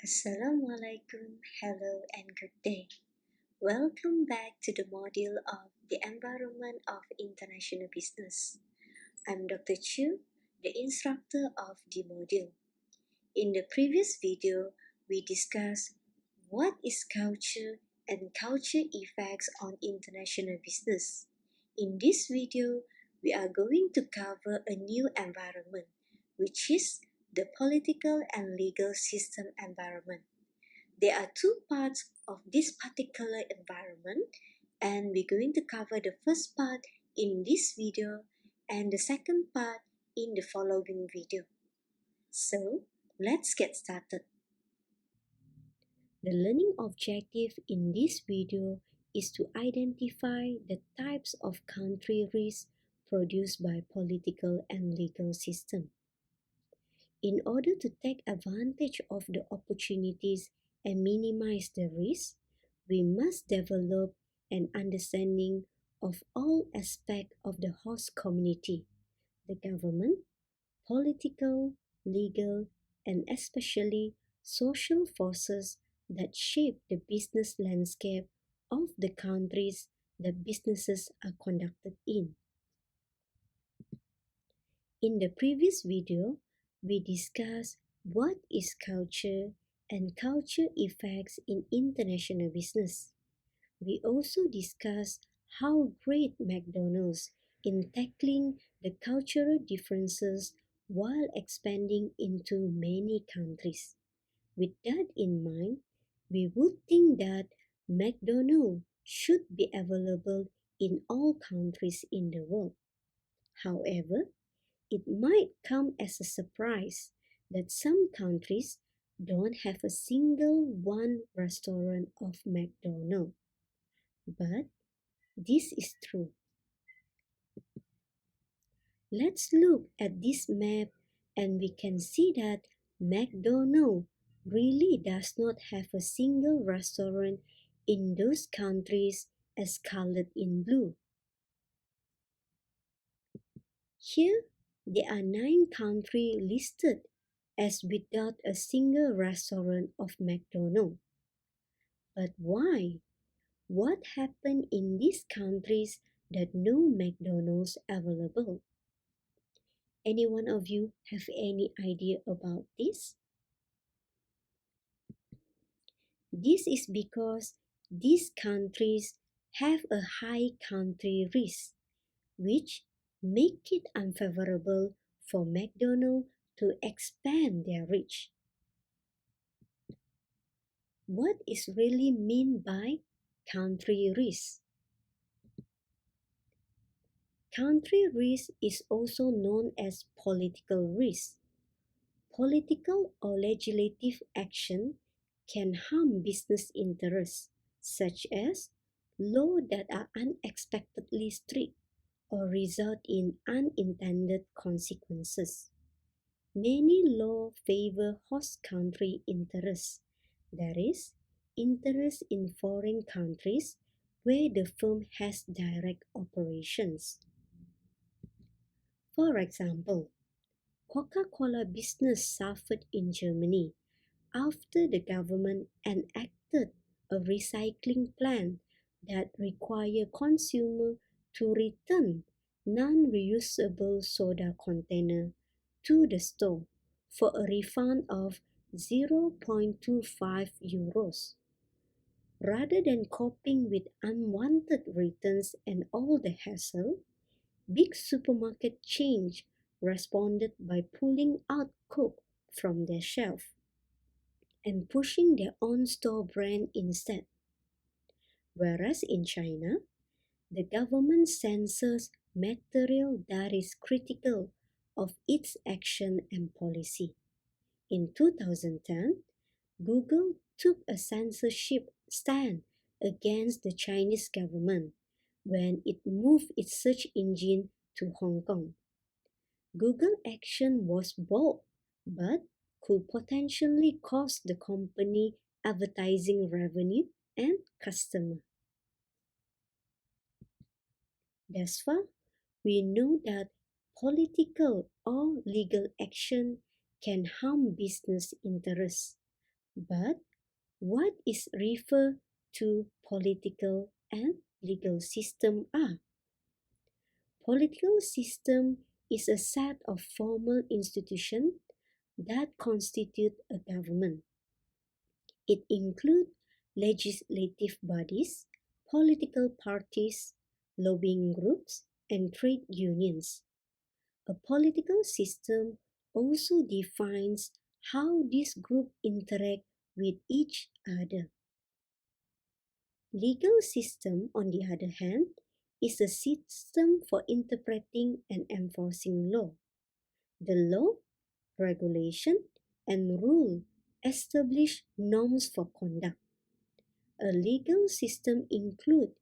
Assalamualaikum, hello and good day. Welcome back to the module of the environment of international business. I'm Dr. Chu, the instructor of the module. In the previous video, we discussed what is culture and culture effects on international business. In this video, we are going to cover a new environment, which is the political and legal system environment. There are two parts of this particular environment, and we're going to cover the first part in this video and the second part in the following video. So, let's get started. The learning objective in this video is to identify the types of country risks produced by political and legal system. In order to take advantage of the opportunities and minimize the risk, we must develop an understanding of all aspects of the host community, the government, political, legal, and especially social forces that shape the business landscape of the countries that businesses are conducted in. In the previous video, we discussed what is culture and culture effects in international business. We also discussed how great McDonald's in tackling the cultural differences while expanding into many countries. With that in mind, we would think that McDonald's should be available in all countries in the world. However, it might come as a surprise that some countries don't have a single one restaurant of McDonald's. But this is true. Let's look at this map and we can see that McDonald's really does not have a single restaurant in those countries as colored in blue. Here, there are 9 countries listed as without a single restaurant of McDonald's. But why? What happened in these countries that no McDonald's available? Any one of you have any idea about this? This is because these countries have a high country risk, which make it unfavorable for McDonald's to expand their reach. What is really meant by country risk? Country risk is also known as political risk. Political or legislative action can harm business interests, such as laws that are unexpectedly strict or result in unintended consequences. Many laws favor host country interests, that is, interests in foreign countries where the firm has direct operations. For example, Coca-Cola business suffered in Germany after the government enacted a recycling plan that required consumers to return non-reusable soda container to the store for a refund of 0.25 euros. Rather than coping with unwanted returns and all the hassle, big supermarket chains responded by pulling out Coke from their shelf and pushing their own store brand instead. Whereas in China, the government censors material that is critical of its action and policy. In 2010, Google took a censorship stand against the Chinese government when it moved its search engine to Hong Kong. Google action was bold, but could potentially cost the company advertising revenue and customer. Thus far, we know that political or legal action can harm business interests, But what is referred to political and legal system are? Political system is a set of formal institutions that constitute a government. It includes legislative bodies, political parties, lobbying groups, and trade unions. A political system also defines how these groups interact with each other. Legal system, on the other hand, is a system for interpreting and enforcing law. The law, regulation, and rule establish norms for conduct. A legal system includes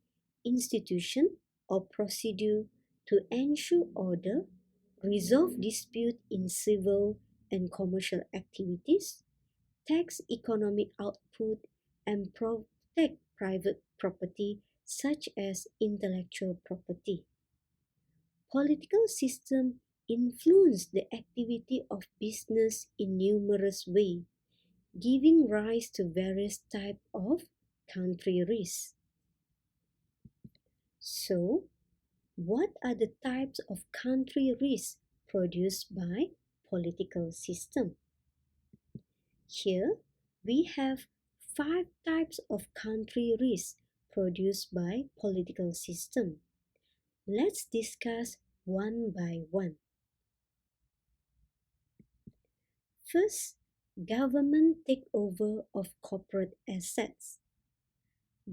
institution or procedure to ensure order, resolve dispute in civil and commercial activities, tax economic output, and protect private property such as intellectual property. Political system influence the activity of business in numerous ways, giving rise to various types of country risks. So, what are the types of country risks produced by political system? Here, we have five types of country risks produced by political system. Let's discuss one by one. First, government takeover of corporate assets.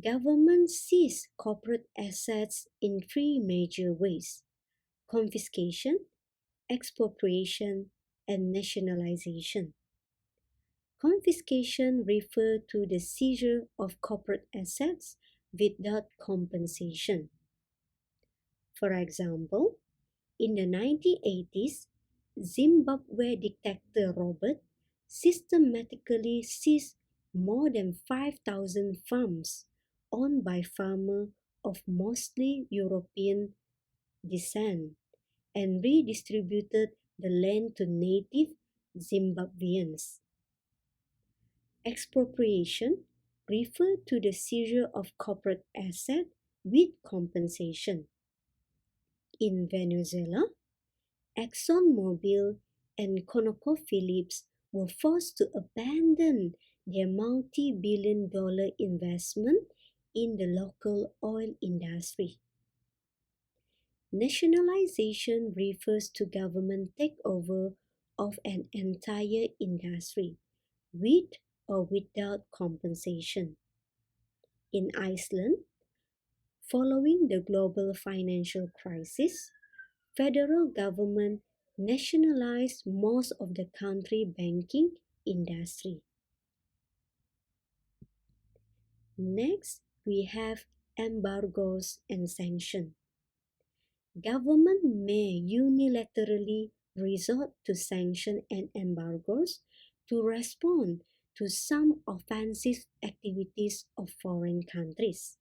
Government seize corporate assets in three major ways: confiscation, expropriation, and nationalization. Confiscation refers to the seizure of corporate assets without compensation. For example, in the 1980s, Zimbabwe dictator Robert systematically seized more than 5,000 farms owned by farmers of mostly European descent and redistributed the land to native Zimbabweans. Expropriation refers to the seizure of corporate assets with compensation. In Venezuela, ExxonMobil and ConocoPhillips were forced to abandon their multi-billion-dollar investment in the local oil industry. Nationalization refers to government takeover of an entire industry, with or without compensation. In Iceland, following the global financial crisis, federal government nationalized most of the country banking industry. Next, we have embargoes and sanctions. Government may unilaterally resort to sanctions and embargoes to respond to some offensive activities of foreign countries.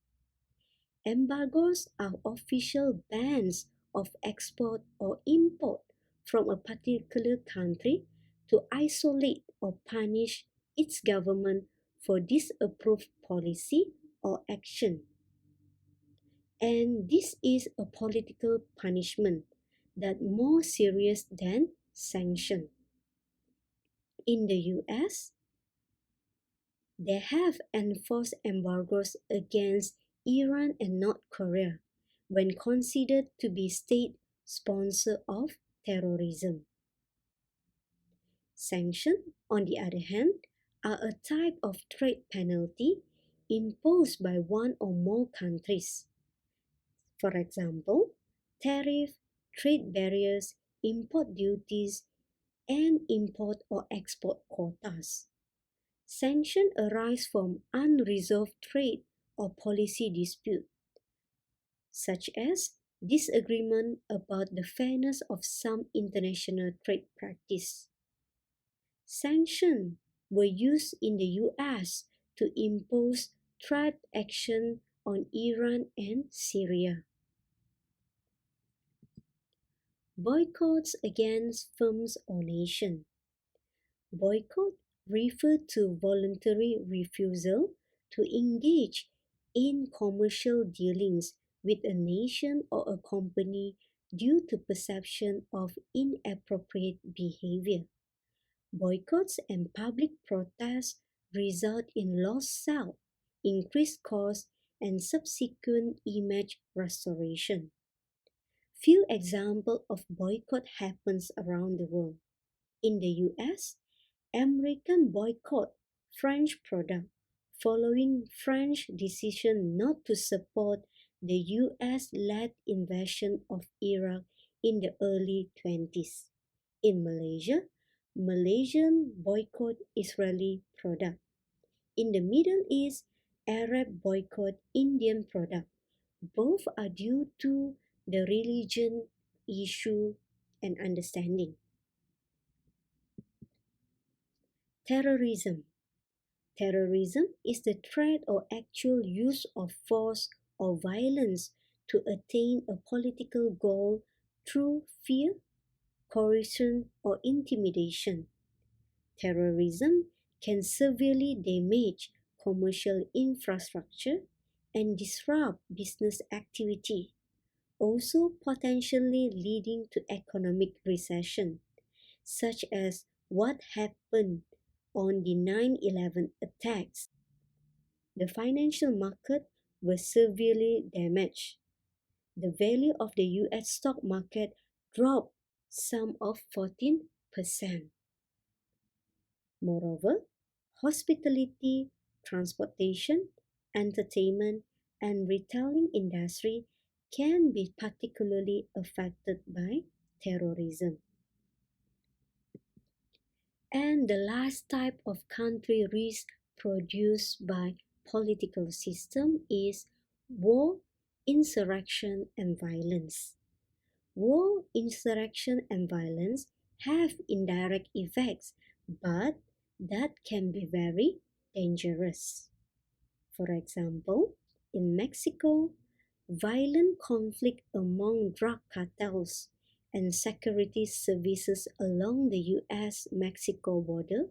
Embargoes are official bans of export or import from a particular country to isolate or punish its government for disapproved policy or action. And this is a political punishment that more serious than sanction. In the US, they have enforced embargoes against Iran and North Korea when considered to be state sponsor of terrorism. Sanctions, on the other hand, are a type of trade penalty imposed by one or more countries. For example, tariff, trade barriers, import duties, and import or export quotas. Sanctions arise from unresolved trade or policy dispute, such as disagreement about the fairness of some international trade practice. Sanctions were used in the US to impose trade action on Iran and Syria. Boycotts against firms or nations. Boycotts refer to voluntary refusal to engage in commercial dealings with a nation or a company due to perception of inappropriate behavior. Boycotts and public protests result in lost sales, increased costs, and subsequent image restoration. Few examples of boycott happens around the world. In the US, American boycott French product following French decision not to support the US-led invasion of Iraq in the early 20s. In Malaysia, Malaysian boycott Israeli product. In the Middle East, Arab boycott Indian product. Both are due to the religion issue and understanding. Terrorism. Terrorism is the threat or actual use of force or violence to attain a political goal through fear, coercion, or intimidation. Terrorism can severely damage commercial infrastructure and disrupt business activity, also potentially leading to economic recession, such as what happened on the 9/11 attacks. The financial market was severely damaged. The value of the US stock market dropped some of 14%. Moreover, hospitality, transportation, entertainment, and retailing industry can be particularly affected by terrorism. And the last type of country risk produced by political system is war, insurrection, and violence. War, insurrection, and violence have indirect effects, but that can be very dangerous. For example, in Mexico, violent conflict among drug cartels and security services along the US-Mexico border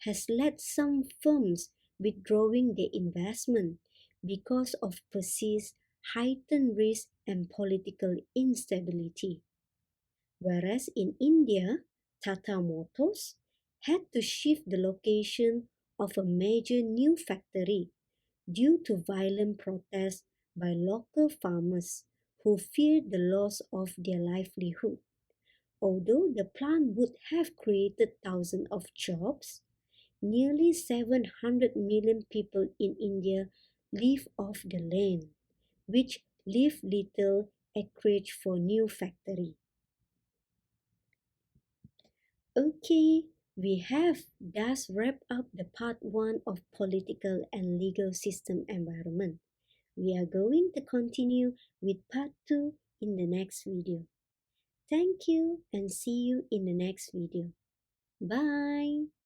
has led some firms withdrawing their investment because of perceived heightened risk and political instability. Whereas in India, Tata Motors had to shift the location of a major new factory due to violent protests by local farmers who feared the loss of their livelihood. Although the plant would have created thousands of jobs, nearly 700 million people in India live off the land, which leave little acreage for new factory. Okay, we have thus wrapped up the part 1 of political and legal system environment. We are going to continue with part 2 in the next video. Thank you and see you in the next video. Bye!